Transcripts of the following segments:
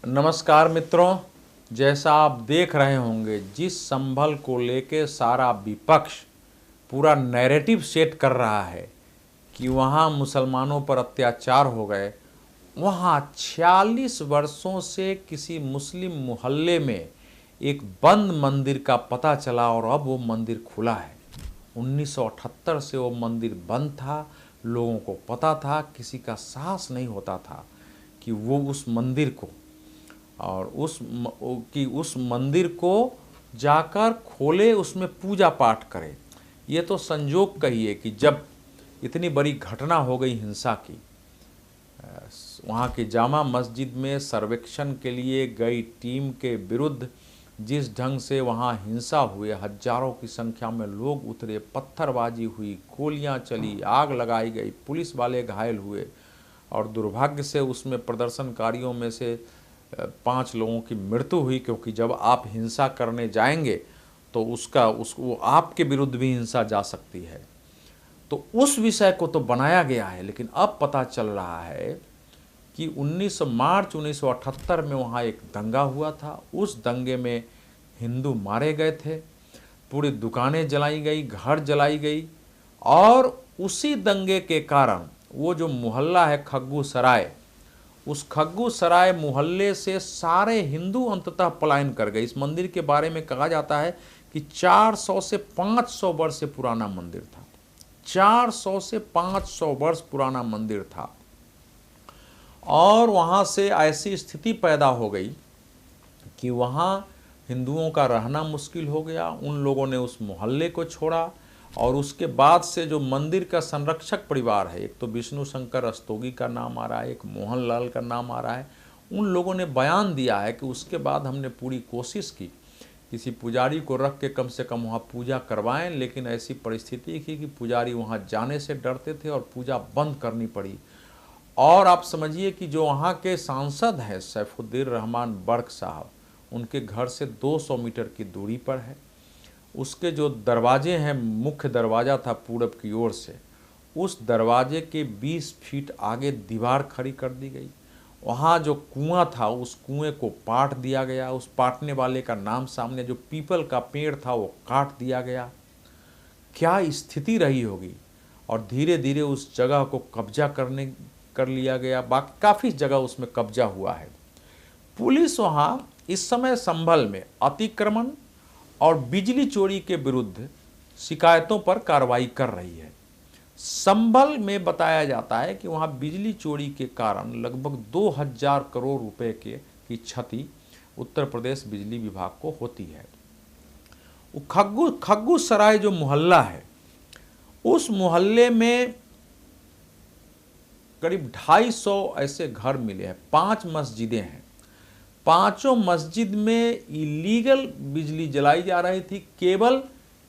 नमस्कार मित्रों, जैसा आप देख रहे होंगे जिस संभल को लेके सारा विपक्ष पूरा नैरेटिव सेट कर रहा है कि वहाँ मुसलमानों पर अत्याचार हो गए। वहाँ 46 वर्षों से किसी मुस्लिम मोहल्ले में एक बंद मंदिर का पता चला और अब वो मंदिर खुला है। 1978 से वो मंदिर बंद था, लोगों को पता था, किसी का साहस नहीं होता था कि वो उस मंदिर को और उस मंदिर को जाकर खोले, उसमें पूजा पाठ करे। ये तो संजोग कहिए कि जब इतनी बड़ी घटना हो गई हिंसा की, वहाँ की जामा मस्जिद में सर्वेक्षण के लिए गई टीम के विरुद्ध जिस ढंग से वहाँ हिंसा हुए, हजारों की संख्या में लोग उतरे, पत्थरबाजी हुई, गोलियाँ चली, आग लगाई गई, पुलिस वाले घायल हुए और दुर्भाग्य से उसमें प्रदर्शनकारियों में से 5 लोगों की मृत्यु हुई। क्योंकि जब आप हिंसा करने जाएंगे तो उसको आपके विरुद्ध भी हिंसा जा सकती है। तो उस विषय को तो बनाया गया है, लेकिन अब पता चल रहा है कि 19 मार्च 1978 में वहाँ एक दंगा हुआ था। उस दंगे में हिंदू मारे गए थे, पूरी दुकानें जलाई गई, घर जलाई गई और उसी दंगे के कारण वो जो मोहल्ला है खग्गू सराय, उस खग्गू सराय मोहल्ले से सारे हिंदू अंततः पलायन कर गए। इस मंदिर के बारे में कहा जाता है कि 400 से 500 वर्ष से पुराना मंदिर था। 400 से 500 वर्ष पुराना मंदिर था और वहाँ से ऐसी स्थिति पैदा हो गई कि वहाँ हिंदुओं का रहना मुश्किल हो गया। उन लोगों ने उस मोहल्ले को छोड़ा और उसके बाद से जो मंदिर का संरक्षक परिवार है, एक तो विष्णु शंकर रस्तोगी का नाम आ रहा है, एक मोहन लाल का नाम आ रहा है, उन लोगों ने बयान दिया है कि उसके बाद हमने पूरी कोशिश की किसी पुजारी को रख के कम से कम वहाँ पूजा करवाएं, लेकिन ऐसी परिस्थिति थी कि पुजारी वहाँ जाने से डरते थे और पूजा बंद करनी पड़ी। और आप समझिए कि जो वहाँ के सांसद हैं सैफुद्दीन रहमान बर्क साहब, उनके घर से 200 मीटर की दूरी पर है। उसके जो दरवाजे हैं, मुख्य दरवाज़ा था पूरब की ओर से, उस दरवाजे के 20 फीट आगे दीवार खड़ी कर दी गई। वहाँ जो कुआं था उस कुएं को पाट दिया गया। उस पाटने वाले का नाम सामने, जो पीपल का पेड़ था वो काट दिया गया। क्या स्थिति रही होगी। और धीरे धीरे उस जगह को कब्जा कर लिया गया। बाकी काफ़ी जगह उसमें कब्जा हुआ है। पुलिस वहाँ इस समय संभल में अतिक्रमण और बिजली चोरी के विरुद्ध शिकायतों पर कार्रवाई कर रही है। संभल में बताया जाता है कि वहाँ बिजली चोरी के कारण लगभग 2000 करोड़ रुपए की क्षति उत्तर प्रदेश बिजली विभाग को होती है। खग्गू सराय जो मोहल्ला है, उस मोहल्ले में करीब 250 ऐसे घर मिले हैं। 5 मस्जिदें हैं। 5 मस्जिद में इलीगल बिजली जलाई जा रही थी। केवल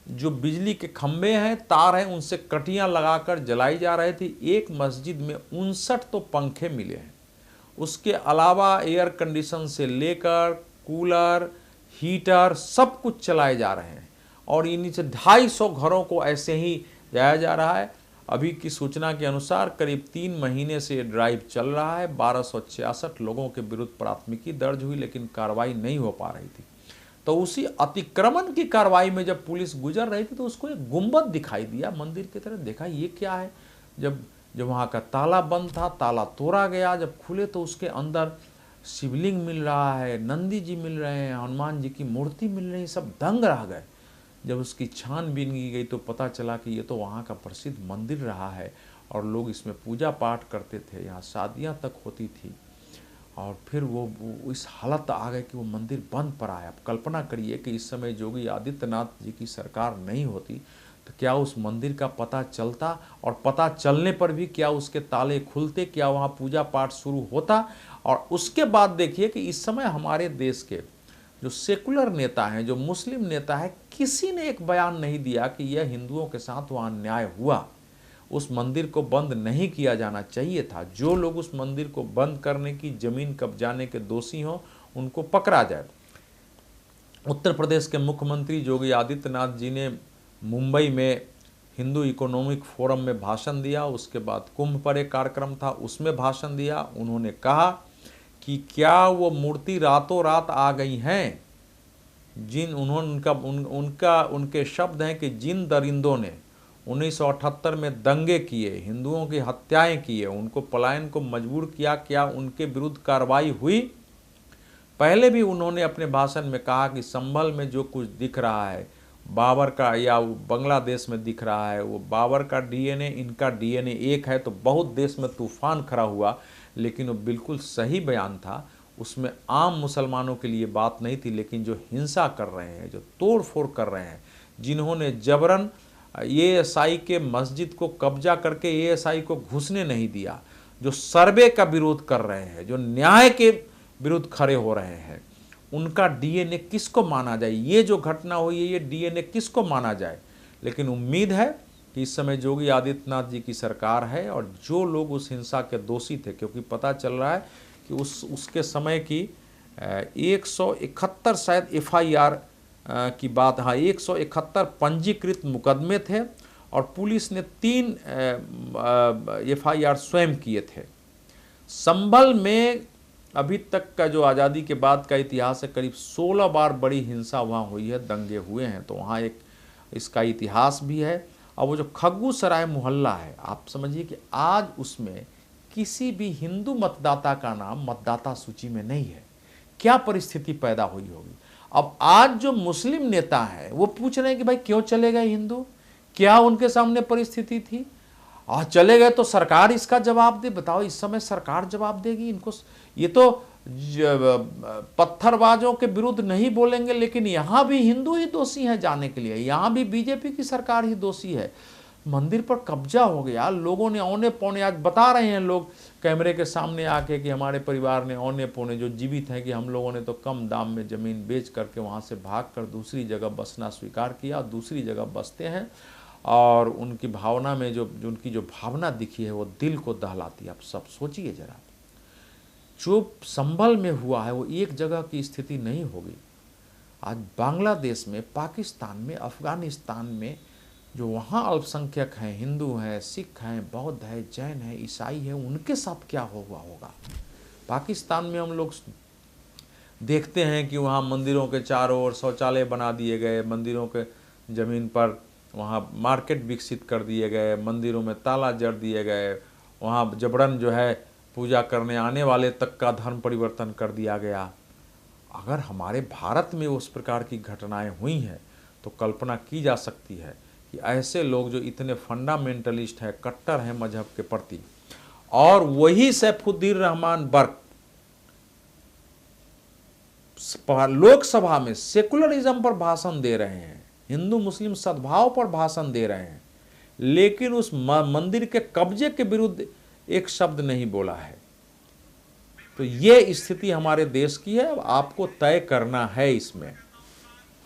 जो बिजली के खंभे हैं, तार हैं, उनसे कटियां लगाकर जलाई जा रही थी। एक मस्जिद में 59 तो पंखे मिले हैं। उसके अलावा एयर कंडीशन से लेकर कूलर, हीटर सब कुछ चलाए जा रहे हैं और इन्हीं से 250 घरों को ऐसे ही जाया जा रहा है। अभी की सूचना के अनुसार करीब 3 महीने से ये ड्राइव चल रहा है। 1266 लोगों के विरुद्ध प्राथमिकी दर्ज हुई, लेकिन कार्रवाई नहीं हो पा रही थी। तो उसी अतिक्रमण की कार्रवाई में जब पुलिस गुजर रही थी तो उसको एक गुंबद दिखाई दिया मंदिर की तरफ। देखा ये क्या है। जब वहाँ का ताला बंद था, ताला तोड़ा गया। जब खुले तो उसके अंदर शिवलिंग मिल रहा है, नंदी जी मिल रहे हैं, हनुमान जी की मूर्ति मिल रही है। सब दंग रह गए। जब उसकी छानबीन की गई तो पता चला कि ये तो वहाँ का प्रसिद्ध मंदिर रहा है और लोग इसमें पूजा पाठ करते थे, यहाँ शादियाँ तक होती थी। और फिर वो इस हालत आ गए कि वो मंदिर बंद पड़ा है। अब कल्पना करिए कि इस समय योगी आदित्यनाथ जी की सरकार नहीं होती तो क्या उस मंदिर का पता चलता, और पता चलने पर भी क्या उसके ताले खुलते, क्या वहाँ पूजा पाठ शुरू होता। और उसके बाद देखिए कि इस समय हमारे देश के जो सेकुलर नेता हैं, जो मुस्लिम नेता हैं, किसी ने एक बयान नहीं दिया कि यह हिंदुओं के साथ वहाँ अन्याय हुआ। उस मंदिर को बंद नहीं किया जाना चाहिए था। जो लोग उस मंदिर को बंद करने की, जमीन कब्जाने के दोषी हों, उनको पकड़ा जाए। उत्तर प्रदेश के मुख्यमंत्री योगी आदित्यनाथ जी ने मुंबई में हिंदू इकोनॉमिक फोरम में भाषण दिया। उसके बाद कुंभ पर एक कार्यक्रम था, उसमें भाषण दिया। उन्होंने कहा कि क्या वो मूर्ति रातों रात आ गई हैं। उनके शब्द हैं कि जिन दरिंदों ने 1978 में दंगे किए, हिंदुओं की हत्याएं किए, उनको पलायन को मजबूर किया, क्या उनके विरुद्ध कार्रवाई हुई? पहले भी उन्होंने अपने भाषण में कहा कि संभल में जो कुछ दिख रहा है बाबर का या बांग्लादेश में दिख रहा है, वो बाबर का डीएनए, इनका डीएनए एक है। तो बहुत देश में तूफान खड़ा हुआ, लेकिन वो बिल्कुल सही बयान था। उसमें आम मुसलमानों के लिए बात नहीं थी, लेकिन जो हिंसा कर रहे हैं, जो तोड़ फोड़ कर रहे हैं, जिन्होंने जबरन एएसआई के मस्जिद को कब्जा करके एएसआई को घुसने नहीं दिया, जो सर्वे का विरोध कर रहे हैं, जो न्याय के विरुद्ध खड़े हो रहे हैं, उनका डीएनए किसको माना जाए? ये जो घटना हुई है, ये डीएनए किसको माना जाए? लेकिन उम्मीद है कि इस समय योगी आदित्यनाथ जी की सरकार है और जो लोग उस हिंसा के दोषी थे, क्योंकि पता चल रहा है कि उसके समय की 171 शायद एफआईआर की बात, हाँ 171 पंजीकृत मुकदमे थे और पुलिस ने 3 एफआईआर स्वयं किए थे। संभल में अभी तक का जो आज़ादी के बाद का इतिहास है, करीब 16 बार बड़ी हिंसा वहाँ हुई है, दंगे हुए हैं, तो वहाँ एक इसका इतिहास भी है। और वो जो खग्गू सराय मोहल्ला है, आप समझिए कि आज उसमें किसी भी हिंदू मतदाता का नाम मतदाता सूची में नहीं है। क्या परिस्थिति पैदा हुई होगी? अब आज जो मुस्लिम नेता है वो पूछ रहे हैं कि भाई क्यों चले गए हिंदू, क्या उनके सामने परिस्थिति थी? चले गए तो सरकार इसका जवाब दे। बताओ, इस समय सरकार जवाब देगी इनको? ये तो पत्थरबाजों के विरुद्ध नहीं बोलेंगे, लेकिन यहाँ भी हिंदू ही दोषी हैं जाने के लिए, यहाँ भी बीजेपी की सरकार ही दोषी है। मंदिर पर कब्जा हो गया, लोगों ने औने पौने, आज बता रहे हैं लोग कैमरे के सामने आके कि हमारे परिवार ने औने पौने जो जीवित हैं कि हम लोगों ने तो कम दाम में ज़मीन बेच करके वहाँ से भाग कर दूसरी जगह बसना स्वीकार किया, दूसरी जगह बसते हैं। और उनकी भावना में जो उनकी जो भावना दिखी है वो दिल को दहलाती है। आप सब सोचिए जरा, जो संभल में हुआ है वो एक जगह की स्थिति नहीं होगी। आज बांग्लादेश में, पाकिस्तान में, अफगानिस्तान में जो वहाँ अल्पसंख्यक हैं, हिंदू हैं, सिख हैं, बौद्ध हैं, जैन हैं, ईसाई हैं, उनके साथ क्या हुआ होगा? पाकिस्तान में हम लोग देखते हैं कि वहाँ मंदिरों के चारों ओर शौचालय बना दिए गए, मंदिरों के ज़मीन पर वहाँ मार्केट विकसित कर दिए गए, मंदिरों में ताला जड़ दिए गए, वहाँ जबरन जो है पूजा करने आने वाले तक का धर्म परिवर्तन कर दिया गया। अगर हमारे भारत में उस प्रकार की घटनाएं हुई हैं तो कल्पना की जा सकती है कि ऐसे लोग जो इतने फंडामेंटलिस्ट हैं, कट्टर हैं मजहब के प्रति, और वही सैफुद्दीन रहमान बर्क लोकसभा में सेकुलरिज्म पर भाषण दे रहे हैं, हिंदू मुस्लिम सद्भाव पर भाषण दे रहे हैं, लेकिन उस मंदिर के कब्जे के विरुद्ध एक शब्द नहीं बोला है। तो ये स्थिति हमारे देश की है। अब आपको तय करना है इसमें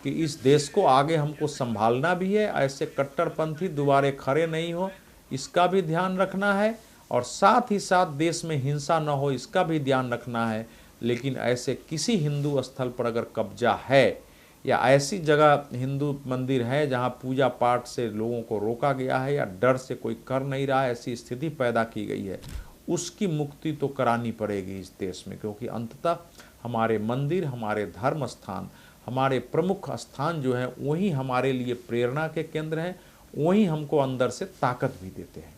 कि इस देश को आगे हमको संभालना भी है, ऐसे कट्टरपंथी दोबारे खड़े नहीं हो, इसका भी ध्यान रखना है, और साथ ही साथ देश में हिंसा न हो इसका भी ध्यान रखना है। लेकिन ऐसे किसी हिंदू स्थल पर अगर कब्जा है या ऐसी जगह हिंदू मंदिर है जहां पूजा पाठ से लोगों को रोका गया है या डर से कोई कर नहीं रहा है, ऐसी स्थिति पैदा की गई है, उसकी मुक्ति तो करानी पड़ेगी इस देश में। क्योंकि अंततः हमारे मंदिर, हमारे धर्म स्थान, हमारे प्रमुख स्थान जो हैं वही हमारे लिए प्रेरणा के केंद्र हैं, वही हमको अंदर से ताकत भी देते हैं।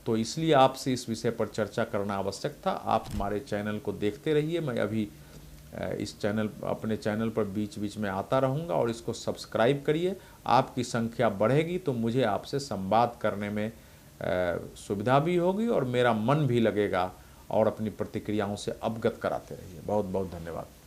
तो इसलिए आपसे इस विषय पर चर्चा करना आवश्यक था। आप हमारे चैनल को देखते रहिए। मैं अभी अपने चैनल पर बीच बीच में आता रहूँगा, और इसको सब्सक्राइब करिए। आपकी संख्या बढ़ेगी तो मुझे आपसे संवाद करने में सुविधा भी होगी और मेरा मन भी लगेगा, और अपनी प्रतिक्रियाओं से अवगत कराते रहिए। बहुत बहुत धन्यवाद।